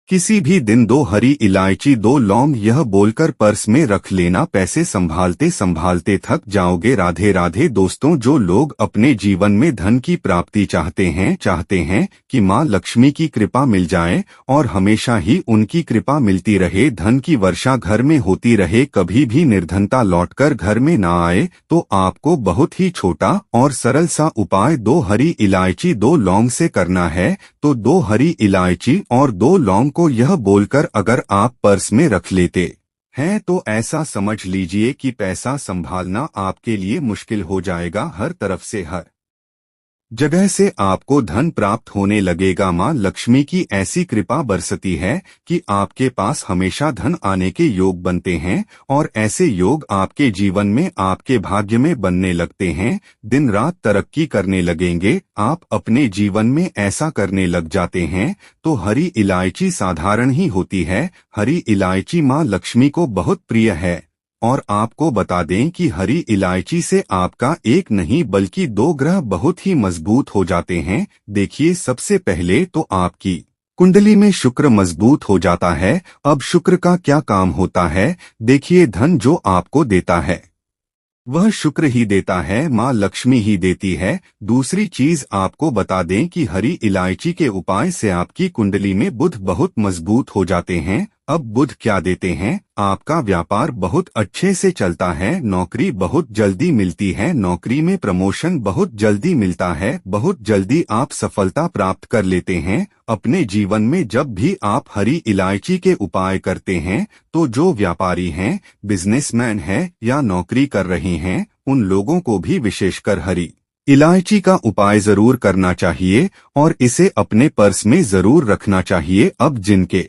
किसी भी दिन 2 हरी इलायची 2 लौंग यह बोलकर पर्स में रख लेना, पैसे संभालते संभालते थक जाओगे। राधे राधे दोस्तों, जो लोग अपने जीवन में धन की प्राप्ति चाहते हैं कि माँ लक्ष्मी की कृपा मिल जाए और हमेशा ही उनकी कृपा मिलती रहे, धन की वर्षा घर में होती रहे, कभी भी निर्धनता लौटकर घर में ना आए, तो आपको बहुत ही छोटा और सरल सा उपाय 2 हरी इलायची 2 लौंग से करना है। तो 2 हरी इलायची और 2 लौंग को यह बोलकर अगर आप पर्स में रख लेते हैं तो ऐसा समझ लीजिए कि पैसा संभालना आपके लिए मुश्किल हो जाएगा। हर तरफ से, हर जगह से आपको धन प्राप्त होने लगेगा। माँ लक्ष्मी की ऐसी कृपा बरसती है कि आपके पास हमेशा धन आने के योग बनते हैं और ऐसे योग आपके जीवन में, आपके भाग्य में बनने लगते हैं। दिन रात तरक्की करने लगेंगे, आप अपने जीवन में ऐसा करने लग जाते हैं। तो हरी इलायची साधारण ही होती है, हरी इलायची माँ लक्ष्मी को बहुत प्रिय है। और आपको बता दें कि हरी इलायची से आपका एक नहीं बल्कि 2 ग्रह बहुत ही मजबूत हो जाते हैं। देखिए, सबसे पहले तो आपकी कुंडली में शुक्र मजबूत हो जाता है। अब शुक्र का क्या काम होता है? देखिए, धन जो आपको देता है वह शुक्र ही देता है, माँ लक्ष्मी ही देती है। दूसरी चीज आपको बता दें कि हरी इलायची के उपाय से आपकी कुंडली में बुध बहुत मजबूत हो जाते हैं। अब बुध क्या देते हैं? आपका व्यापार बहुत अच्छे से चलता है, नौकरी बहुत जल्दी मिलती है, नौकरी में प्रमोशन बहुत जल्दी मिलता है, बहुत जल्दी आप सफलता प्राप्त कर लेते हैं। अपने जीवन में जब भी आप हरी इलायची के उपाय करते हैं तो जो व्यापारी हैं, बिजनेसमैन हैं या नौकरी कर रहे हैं, उन लोगों को भी विशेषकर हरी इलायची का उपाय जरूर करना चाहिए और इसे अपने पर्स में जरूर रखना चाहिए। अब जिनके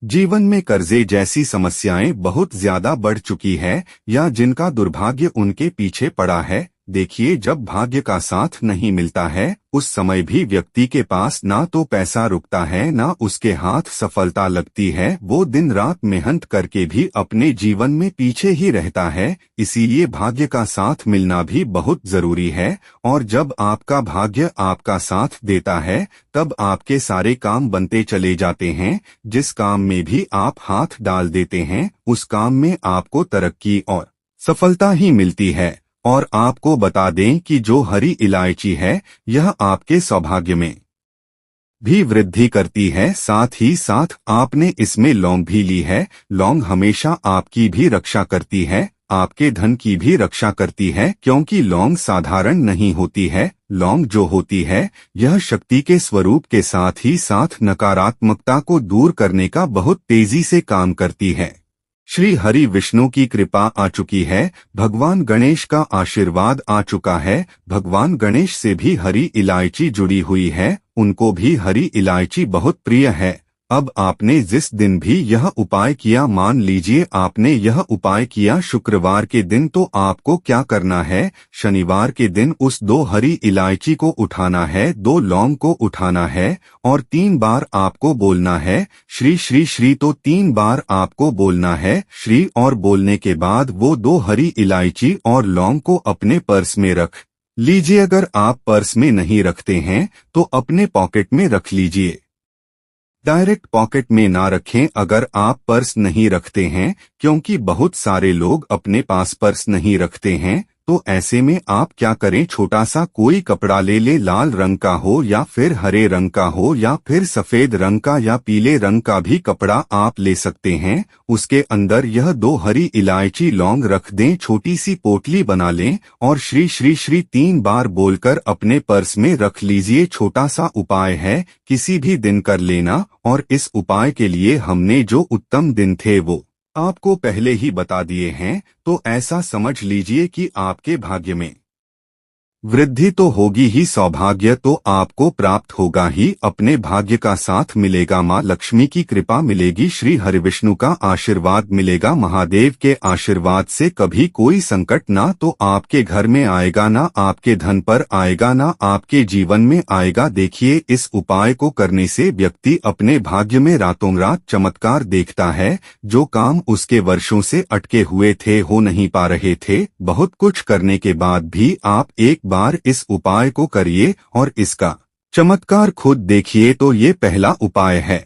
जीवन में कर्जे जैसी समस्याएं बहुत ज्यादा बढ़ चुकी है या जिनका दुर्भाग्य उनके पीछे पड़ा है, देखिए, जब भाग्य का साथ नहीं मिलता है उस समय भी व्यक्ति के पास ना तो पैसा रुकता है ना उसके हाथ सफलता लगती है। वो दिन रात मेहनत करके भी अपने जीवन में पीछे ही रहता है। इसीलिए भाग्य का साथ मिलना भी बहुत जरूरी है और जब आपका भाग्य आपका साथ देता है तब आपके सारे काम बनते चले जाते हैं। जिस काम में भी आप हाथ डाल देते हैं उस काम में आपको तरक्की और सफलता ही मिलती है। और आपको बता दें कि जो हरी इलायची है यह आपके सौभाग्य में भी वृद्धि करती है, साथ ही साथ आपने इसमें लौंग भी ली है। लौंग हमेशा आपकी भी रक्षा करती है, आपके धन की भी रक्षा करती है, क्योंकि लौंग साधारण नहीं होती है। लौंग जो होती है यह शक्ति के स्वरूप के साथ ही साथ नकारात्मकता को दूर करने का बहुत तेजी से काम करती है। श्री हरि विष्णु की कृपा आ चुकी है, भगवान गणेश का आशीर्वाद आ चुका है। भगवान गणेश से भी हरी इलायची जुड़ी हुई है, उनको भी हरी इलायची बहुत प्रिय है। अब आपने जिस दिन भी यह उपाय किया, मान लीजिए आपने यह उपाय किया शुक्रवार के दिन, तो आपको क्या करना है? शनिवार के दिन उस 2 हरी इलायची को उठाना है, 2 लौंग को उठाना है और 3 बार आपको बोलना है श्री श्री श्री। तो 3 बार आपको बोलना है श्री और बोलने के बाद वो 2 हरी इलायची और लौंग को अपने पर्स में रख लीजिए। अगर आप पर्स में नहीं रखते हैं तो अपने पॉकेट में रख लीजिए, डायरेक्ट पॉकेट में ना रखें अगर आप पर्स नहीं रखते हैं, क्योंकि बहुत सारे लोग अपने पास पर्स नहीं रखते हैं। तो ऐसे में आप क्या करें, छोटा सा कोई कपड़ा ले ले, लाल रंग का हो या फिर हरे रंग का हो या फिर सफेद रंग का या पीले रंग का भी कपड़ा आप ले सकते हैं। उसके अंदर यह 2 हरी इलायची लौंग रख दें, छोटी सी पोटली बना लें और श्री श्री श्री 3 बार बोलकर अपने पर्स में रख लीजिए। छोटा सा उपाय है, किसी भी दिन कर लेना और इस उपाय के लिए हमने जो उत्तम दिन थे वो आपको पहले ही बता दिए हैं। तो ऐसा समझ लीजिए कि आपके भाग्य में वृद्धि तो होगी ही, सौभाग्य तो आपको प्राप्त होगा ही, अपने भाग्य का साथ मिलेगा, माँ लक्ष्मी की कृपा मिलेगी, श्री हरिविष्णु का आशीर्वाद मिलेगा। महादेव के आशीर्वाद से कभी कोई संकट ना तो आपके घर में आएगा, ना आपके धन पर आएगा, ना आपके जीवन में आएगा। देखिए, इस उपाय को करने से व्यक्ति अपने भाग्य में रातों रात चमत्कार देखता है। जो काम उसके वर्षों से अटके हुए थे, हो नहीं पा रहे थे, बहुत कुछ करने के बाद भी आप एक बार इस उपाय को करिए और इसका चमत्कार खुद देखिए। तो ये पहला उपाय है।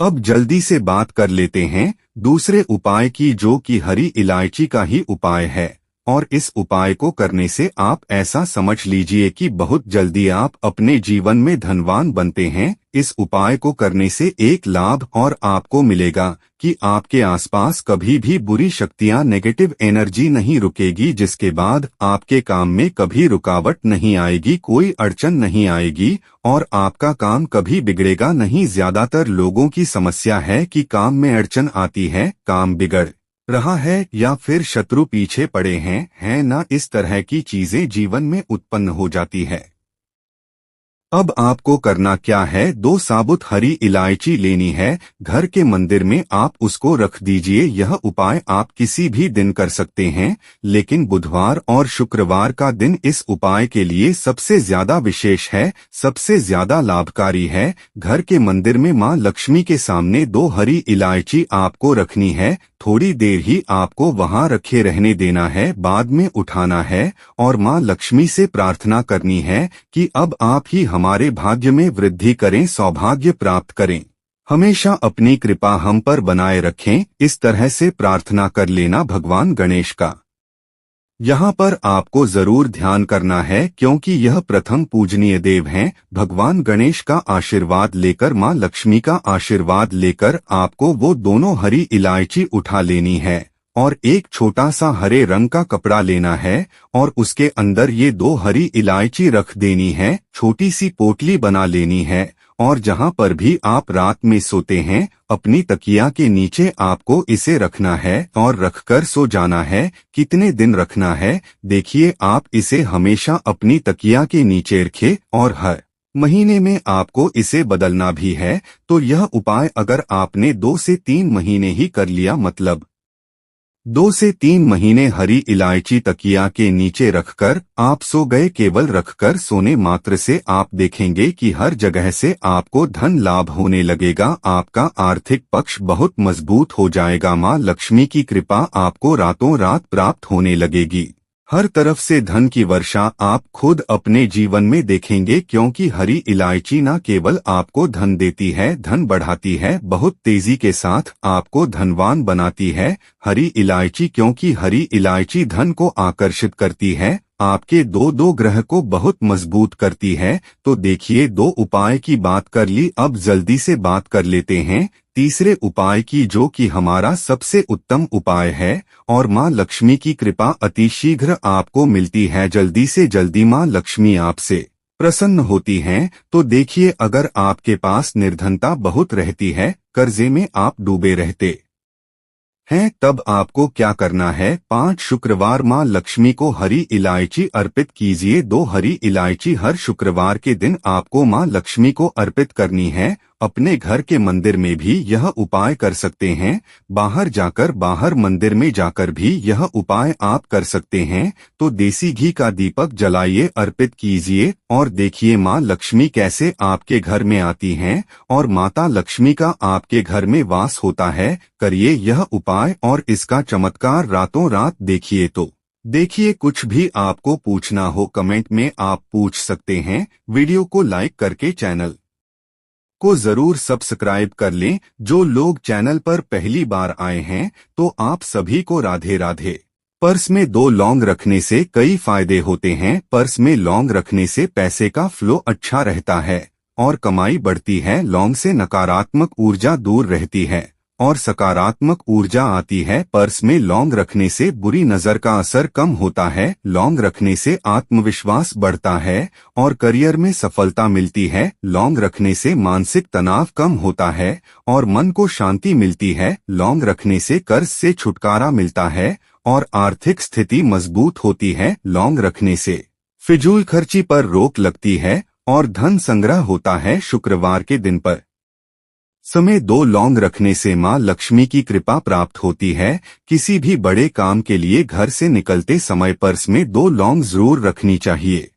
अब जल्दी से बात कर लेते हैं दूसरे उपाय की, जो कि हरी इलायची का ही उपाय है। और इस उपाय को करने से आप ऐसा समझ लीजिए कि बहुत जल्दी आप अपने जीवन में धनवान बनते हैं। इस उपाय को करने से एक लाभ और आपको मिलेगा कि आपके आसपास कभी भी बुरी शक्तियां, नेगेटिव एनर्जी नहीं रुकेगी, जिसके बाद आपके काम में कभी रुकावट नहीं आएगी, कोई अड़चन नहीं आएगी और आपका काम कभी बिगड़ेगा नहीं। ज्यादातर लोगों की समस्या है कि काम में अड़चन आती है, काम बिगड़ रहा है या फिर शत्रु पीछे पड़े हैं ना, इस तरह की चीजें जीवन में उत्पन्न हो जाती है। अब आपको करना क्या है, 2 साबुत हरी इलायची लेनी है, घर के मंदिर में आप उसको रख दीजिए। यह उपाय आप किसी भी दिन कर सकते हैं, लेकिन बुधवार और शुक्रवार का दिन इस उपाय के लिए सबसे ज्यादा विशेष है, सबसे ज्यादा लाभकारी है। घर के मंदिर में मां लक्ष्मी के सामने 2 हरी इलायची आपको रखनी है, थोड़ी देर ही आपको वहां रखे रहने देना है, बाद में उठाना है और मां लक्ष्मी से प्रार्थना करनी है कि अब आप ही हमारे भाग्य में वृद्धि करें, सौभाग्य प्राप्त करें, हमेशा अपनी कृपा हम पर बनाए रखें। इस तरह से प्रार्थना कर लेना भगवान गणेश का। यहाँ पर आपको जरूर ध्यान करना है, क्योंकि यह प्रथम पूजनीय देव हैं। भगवान गणेश का आशीर्वाद लेकर, मां लक्ष्मी का आशीर्वाद लेकर आपको वो दोनों हरी इलायची उठा लेनी है और एक छोटा सा हरे रंग का कपड़ा लेना है और उसके अंदर ये 2 हरी इलायची रख देनी है। छोटी सी पोटली बना लेनी है और जहां पर भी आप रात में सोते हैं, अपनी तकिया के नीचे आपको इसे रखना है और रखकर सो जाना है। कितने दिन रखना है, देखिए, आप इसे हमेशा अपनी तकिया के नीचे रखें और हर महीने में आपको इसे बदलना भी है। तो यह उपाय अगर आपने 2 से 3 महीने ही कर लिया, मतलब 2 से 3 महीने हरी इलायची तकिया के नीचे रखकर आप सो गए, केवल रखकर सोने मात्र से आप देखेंगे कि हर जगह से आपको धन लाभ होने लगेगा, आपका आर्थिक पक्ष बहुत मजबूत हो जाएगा, मां लक्ष्मी की कृपा आपको रातों रात प्राप्त होने लगेगी। हर तरफ से धन की वर्षा आप खुद अपने जीवन में देखेंगे, क्योंकि हरी इलायची न केवल आपको धन देती है, धन बढ़ाती है, बहुत तेजी के साथ आपको धनवान बनाती है हरी इलायची, क्योंकि हरी इलायची धन को आकर्षित करती है, आपके 2 ग्रह को बहुत मजबूत करती है। तो देखिए, 2 उपाय की बात कर ली, अब जल्दी से बात कर लेते हैं तीसरे उपाय की, जो कि हमारा सबसे उत्तम उपाय है और मां लक्ष्मी की कृपा अति शीघ्र आपको मिलती है। जल्दी से जल्दी मां लक्ष्मी आपसे प्रसन्न होती हैं। तो देखिए, अगर आपके पास निर्धनता बहुत रहती है, कर्जे में आप डूबे रहते हैं, तब आपको क्या करना है, 5 शुक्रवार मां लक्ष्मी को हरी इलायची अर्पित कीजिए। 2 हरी इलायची हर शुक्रवार के दिन आपको मां लक्ष्मी को अर्पित करनी है। अपने घर के मंदिर में भी यह उपाय कर सकते हैं, बाहर मंदिर में जाकर भी यह उपाय आप कर सकते हैं। तो देसी घी का दीपक जलाइए, अर्पित कीजिए और देखिए मां लक्ष्मी कैसे आपके घर में आती हैं और माता लक्ष्मी का आपके घर में वास होता है। करिए यह उपाय और इसका चमत्कार रातों रात देखिए। तो देखिए, कुछ भी आपको पूछना हो कमेंट में आप पूछ सकते हैं। वीडियो को लाइक करके चैनल को जरूर सब्सक्राइब कर लें। जो लोग चैनल पर पहली बार आए हैं, तो आप सभी को राधे राधे। पर्स में 2 लौंग रखने से कई फायदे होते हैं। पर्स में लौंग रखने से पैसे का फ्लो अच्छा रहता है और कमाई बढ़ती है। लौंग से नकारात्मक ऊर्जा दूर रहती है और सकारात्मक ऊर्जा आती है। पर्स में लौंग रखने से बुरी नजर का असर कम होता है। लौंग रखने से आत्मविश्वास बढ़ता है और करियर में सफलता मिलती है। लौंग रखने से मानसिक तनाव कम होता है और मन को शांति मिलती है। लौंग रखने से कर्ज से छुटकारा मिलता है और आर्थिक स्थिति मजबूत होती है। लौंग रखने से फिजूल खर्ची पर रोक लगती है और धन संग्रह होता है। शुक्रवार के दिन पर समय 2 लौंग रखने से मां लक्ष्मी की कृपा प्राप्त होती है। किसी भी बड़े काम के लिए घर से निकलते समय पर्स में 2 लौंग जरूर रखनी चाहिए।